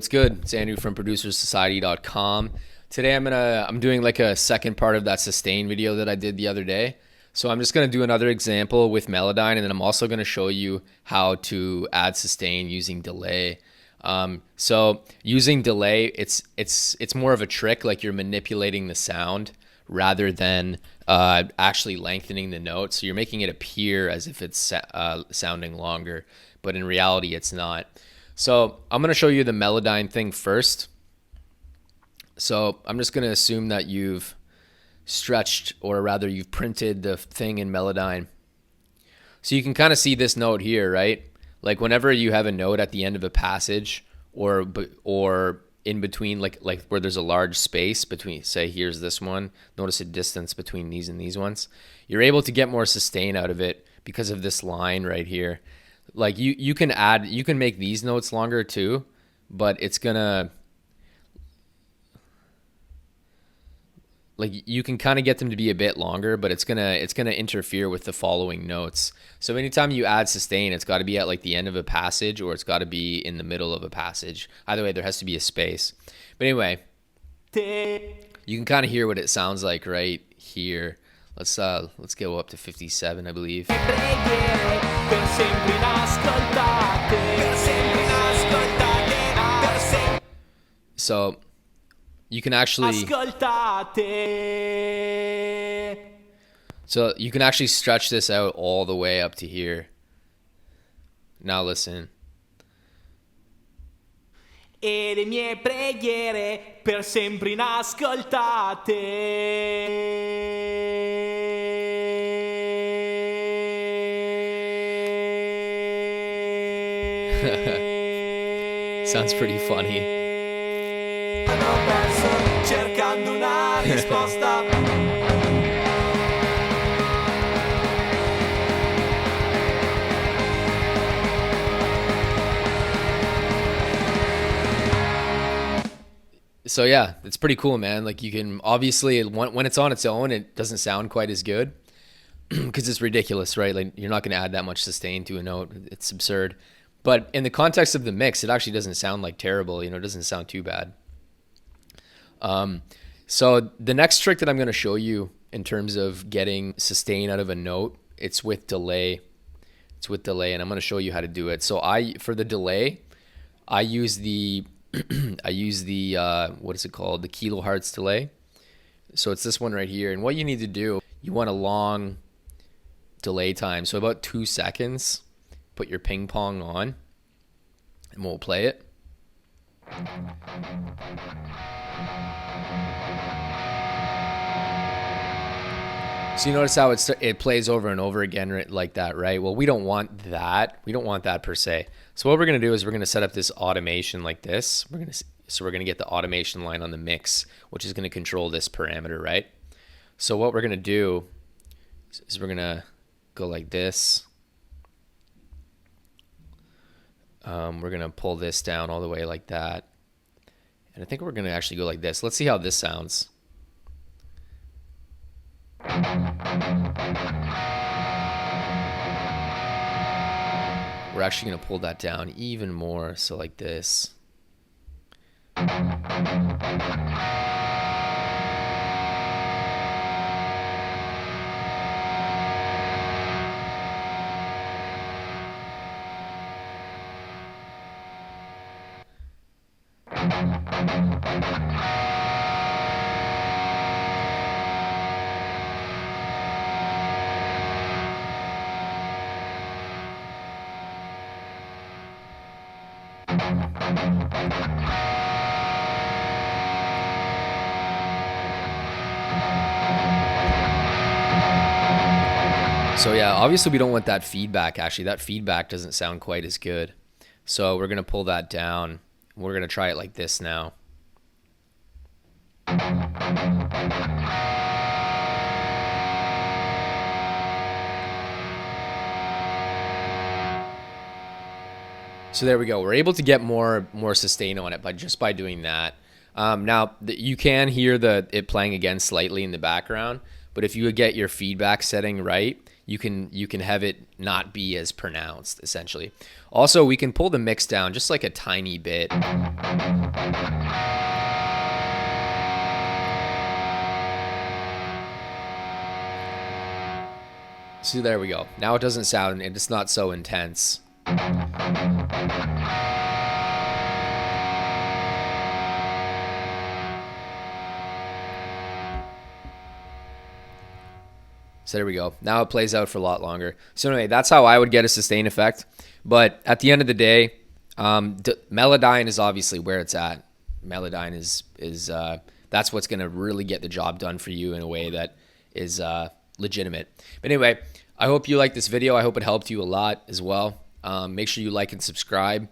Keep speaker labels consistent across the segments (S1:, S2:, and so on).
S1: What's good? It's Andrew from producersociety.com. Today I'm doing like a second part of that sustain video that I did the other day. So I'm just gonna do another example with Melodyne, and then I'm also gonna show you how to add sustain using delay. So using delay, it's more of a trick, like you're manipulating the sound rather than actually lengthening the note. So you're making it appear as if it's sounding longer, but in reality, it's not. So I'm going to show you the Melodyne thing first. So I'm just going to assume that you've stretched, or rather you've printed the thing in Melodyne. So you can kind of see this note here, right? Like whenever you have a note at the end of a passage or in between, like where there's a large space between, say here's this one, notice a distance between these and these ones. You're able to get more sustain out of it because of this line right here. Like you can make these notes longer too, but it's gonna, like, you can kind of get them to be a bit longer, but it's gonna interfere with the following notes. So anytime you add sustain, it's got to be at like the end of a passage, or it's got to be in the middle of a passage. Either way, there has to be a space. But anyway, you can kind of hear what it sounds like right here. Let's go up to 57, I believe. So you can actually stretch this out all the way up to here. Now listen.
S2: E le mie preghiere per sempre inascoltate.
S1: Sounds pretty funny.
S2: Hanno perso cercando una risposta.
S1: So yeah, it's pretty cool, man. Like you can obviously, when it's on its own, it doesn't sound quite as good because it's ridiculous, right? Like you're not going to add that much sustain to a note. It's absurd. But in the context of the mix, it actually doesn't sound like terrible. You know, it doesn't sound too bad. So the next trick that I'm going to show you in terms of getting sustain out of a note, it's with delay. It's with delay, and I'm going to show you how to do it. So for the delay, I use the what is it called? The kilohertz delay. So it's this one right here. And what you need to do, you want a long delay time. So about 2 seconds, put your ping pong on and we'll play it. So you notice how it plays over and over again like that, right? Well, we don't want that. We don't want that per se. So what we're going to do is we're going to set up this automation like this. We're going to get the automation line on the mix, which is going to control this parameter, right? So what we're going to do is we're going to go like this. We're going to pull this down all the way like that. And I think we're going to actually go like this. Let's see how this sounds. We're actually going to pull that down even more, so like this. So yeah, obviously we don't want that feedback. Actually, that feedback doesn't sound quite as good. So we're going to pull that down. We're going to try it like this now. So there we go. We're able to get more sustain on it by doing that. Now you can hear it playing again slightly in the background, but if you would get your feedback setting right, you can have it not be as pronounced, essentially. Also, we can pull the mix down just like a tiny bit. So there we go. Now it doesn't sound, and it's not so intense. So there we go. Now it plays out for a lot longer. So anyway, that's how I would get a sustain effect. But at the end of the day, Melodyne is obviously where it's at. Melodyne is that's what's going to really get the job done for you in a way that is legitimate. But anyway, I hope you liked this video. I hope it helped you a lot as well. Make sure you like and subscribe.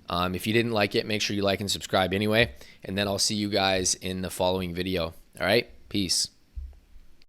S1: If you didn't like it, make sure you like and subscribe anyway. And then I'll see you guys in the following video. All right? Peace.